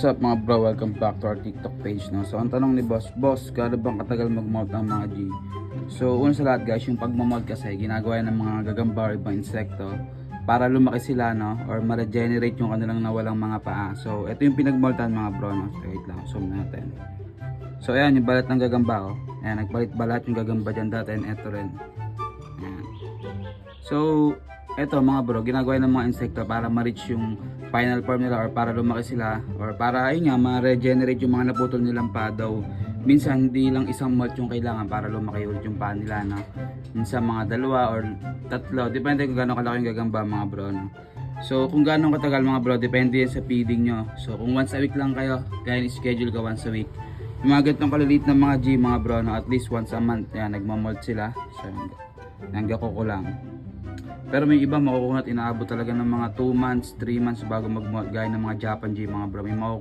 What's up mga bro, welcome back to our TikTok page, no? So ang tanong ni boss, gaano bang katagal mag-molt ang mga G? So una sa lahat guys, yung pag-molt kasi ginagawa yan ng mga gagamba or ibang insekto para lumaki sila, no? Or ma-regenerate yung kanilang nawalang mga paa. So ito yung pinag-moltan mga bro, no? So, wait lang, zoom natin. So ayan yung balat ng gagamba, oh. Ayan, nagbalit-balat yung gagamba dyan dati, and ito rin. Ayan. So eto mga bro, ginagawa ng mga insekto para ma-reach yung final form nila or para lumaki sila or para ayun nga ma-regenerate yung mga naputol nilang paa daw. Minsan hindi lang isang molt yung kailangan para lumaki ulit yung paa nila, no? Minsan mga dalawa or tatlo, depende kung gaano kalaki yung gagamba mga bro, no? So kung gaano katagal mga bro, depende yan sa feeding nyo. So kung once a week lang kayo, kaya schedule ka once a week. Yung mga ganitong kaliliit ng mga G mga bro, no? At least once a month yan nagmamolt sila. So hanggang ko lang. Pero may iba makukuha at inaabot talaga ng mga 2 months, 3 months bago mag-molt, gaya ng mga Japan G mga bro. May makukuha